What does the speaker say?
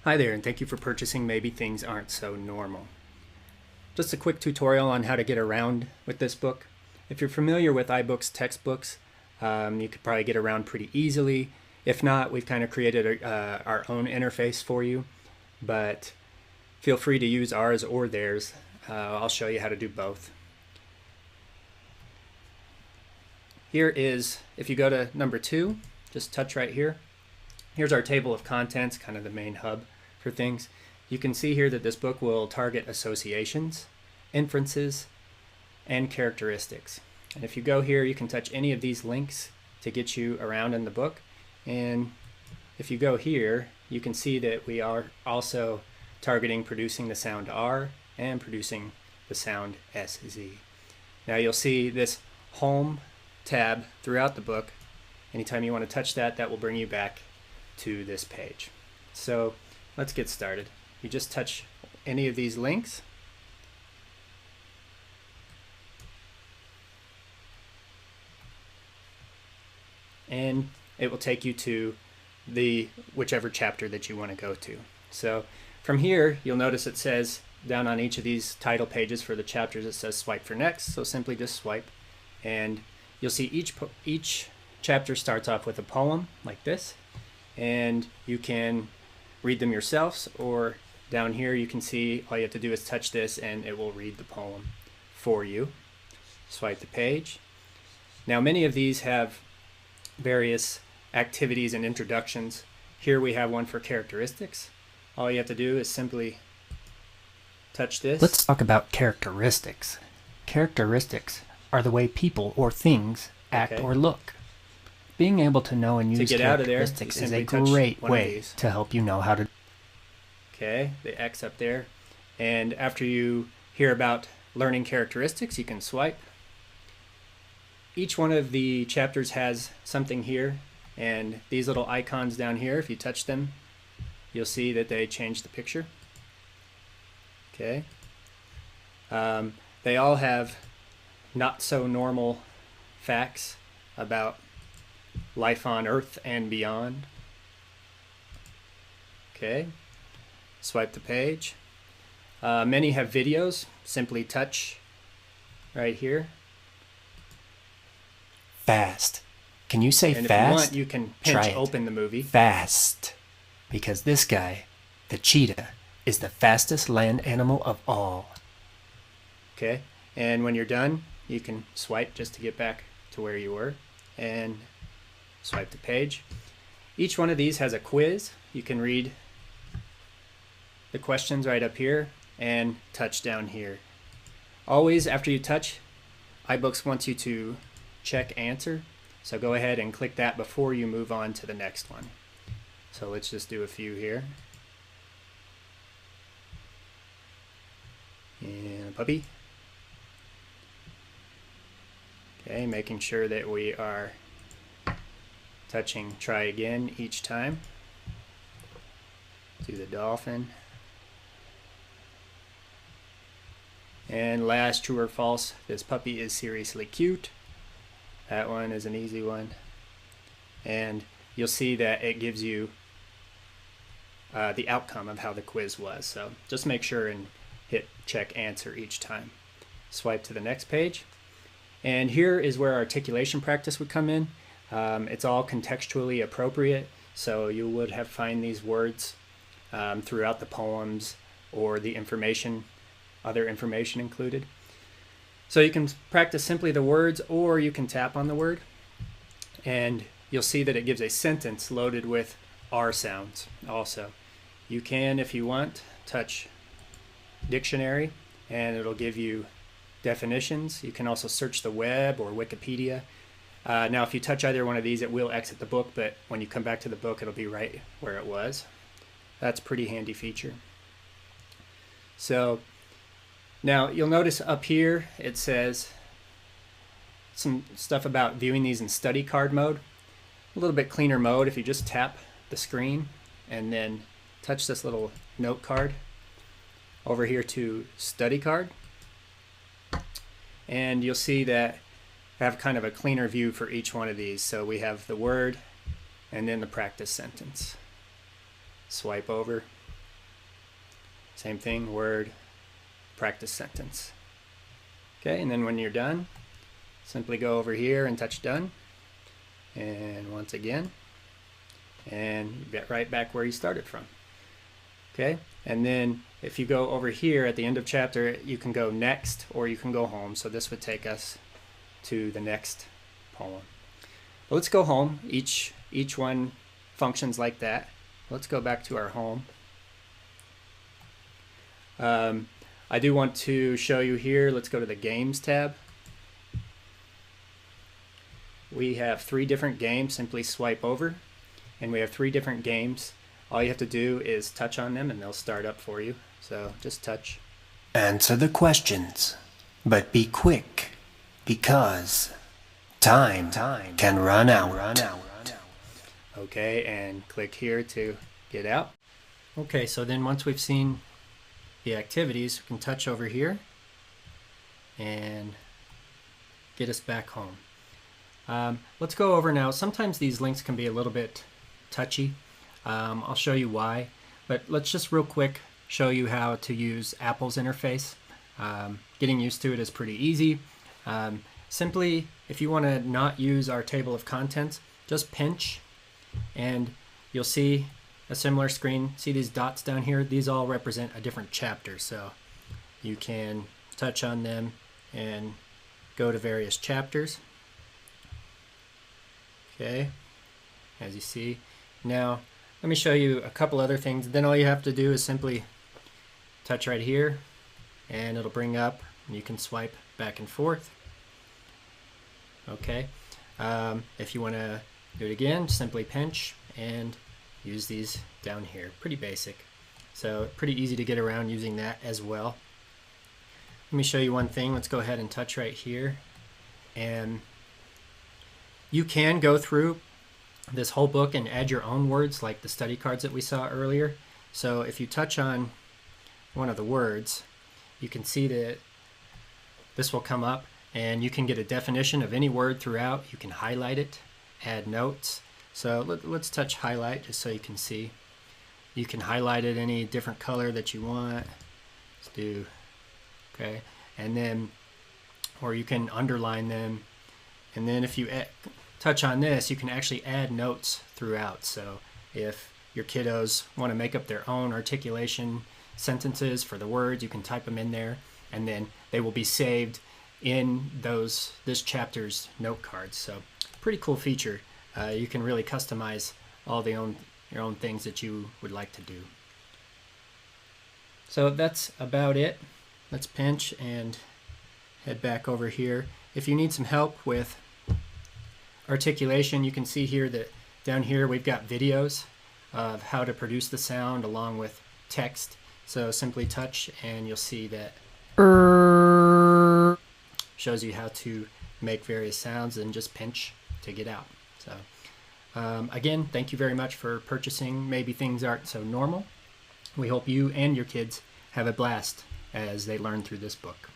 Hi there, and thank you for purchasing Maybe Things Aren't So Normal. Just a quick tutorial on how to get around with this book. If you're familiar with iBooks textbooks, you could probably get around pretty easily. If not, we've kind of created our own interface for you, but feel free to use ours or theirs. I'll show you how to do both. Here is, if you go to number 2, just touch right here. Here's our table of contents, kind of the main hub for things. You can see here that this book will target associations, inferences, and characteristics. And if you go here, you can touch any of these links to get you around in the book. And if you go here, you can see that we are also targeting producing the sound R and producing the sound SZ. Now you'll see this home tab throughout the book. Anytime you want to touch that, that will bring you back to this page. So let's get started. You just touch any of these links, and it will take you to the whichever chapter that you want to go to. So from here, you'll notice it says down on each of these title pages for the chapters, it says swipe for next. So simply just swipe, and you'll see each chapter starts off with a poem like this, and you can read them yourselves, or down here you can see all you have to do is touch this and it will read the poem for you. Swipe the page. Now many of these have various activities and introductions. Here we have one for characteristics. All you have to do is simply touch this. Let's talk about characteristics. Characteristics are the way people or things act or look. Being able to know and use characteristics is a great way to help you know how to. Okay, the X up there. And after you hear about learning characteristics, you can swipe. Each one of the chapters has something here, and these little icons down here, if you touch them, you'll see that they change the picture. Okay. They all have not so normal facts about life on Earth and beyond. Okay, swipe the page. Many have videos. Simply touch right here. Fast. Can you say and fast? If you want, you can pinch open the movie. Fast. Because this guy, the cheetah, is the fastest land animal of all. Okay, and when you're done, you can swipe just to get back to where you were, and swipe the page. Each one of these has a quiz. You can read the questions right up here and touch down here. Always after you touch, iBooks wants you to check answer. So go ahead and click that before you move on to the next one. So let's just do a few here. And a puppy. Okay, making sure that we are touching try again each time. Do the dolphin. And last, true or false, this puppy is seriously cute. That one is an easy one. And you'll see that it gives you the outcome of how the quiz was. So just make sure and hit check answer each time. Swipe to the next page. And here is where articulation practice would come in. It's all contextually appropriate, so you would have find these words throughout the poems or the information, other information included. So you can practice simply the words, or you can tap on the word, and you'll see that it gives a sentence loaded with R sounds also. You can, if you want, touch dictionary, and it'll give you definitions. You can also search the web or Wikipedia. Now if you touch either one of these, it will exit the book, but when you come back to the book, it'll be right where it was. That's a pretty handy feature. So now you'll notice up here it says some stuff about viewing these in study card mode. A little bit cleaner mode if you just tap the screen and then touch this little note card over here to study card, and you'll see that I have kind of a cleaner view for each one of these. So we have the word and then the practice sentence. Swipe over. Same thing, word, practice sentence. Okay, and then when you're done, simply go over here and touch done. And once again, and you get right back where you started from. Okay, and then if you go over here at the end of chapter, you can go next or you can go home. So this would take us to the next poem. But let's go home. Each one functions like that. Let's go back to our home. I do want to show you here, let's go to the games tab. We have 3 different games. Simply swipe over and we have 3 different games. All you have to do is touch on them and they'll start up for you. So just touch. Answer the questions, but be quick because time can run out. Okay, and click here to get out. Okay, so then once we've seen the activities, we can touch over here and get us back home. Let's go over now. Sometimes these links can be a little bit touchy. I'll show you why, but let's just real quick show you how to use Apple's interface. Getting used to it is pretty easy. Simply, if you want to not use our table of contents, just pinch and you'll see a similar screen. See these dots down here? These all represent a different chapter, so you can touch on them and go to various chapters. Okay, as you see. Now let me show you a couple other things. Then all you have to do is simply touch right here and it'll bring up and you can swipe back and forth. Okay, if you want to do it again, simply pinch and use these down here. Pretty basic, so pretty easy to get around using that as well. Let me show you one thing. Let's go ahead and touch right here, and you can go through this whole book and add your own words like the study cards that we saw earlier. So if you touch on one of the words, you can see that this will come up and you can get a definition of any word throughout. You can highlight it, add notes. So let's touch highlight just so you can see. You can highlight it any different color that you want. Let's do, okay, and then, or you can underline them. And then if you touch on this, you can actually add notes throughout. So if your kiddos want to make up their own articulation sentences for the words, you can type them in there, and then they will be saved in this chapter's note cards. So pretty cool feature. You can really customize all your own things that you would like to do. So that's about it. Let's pinch and head back over here. If you need some help with articulation, you can see here that down here we've got videos of how to produce the sound along with text. So simply touch and you'll see that shows you how to make various sounds, and just pinch to get out. So again, thank you very much for purchasing Maybe Things Aren't So Normal. We hope you and your kids have a blast as they learn through this book.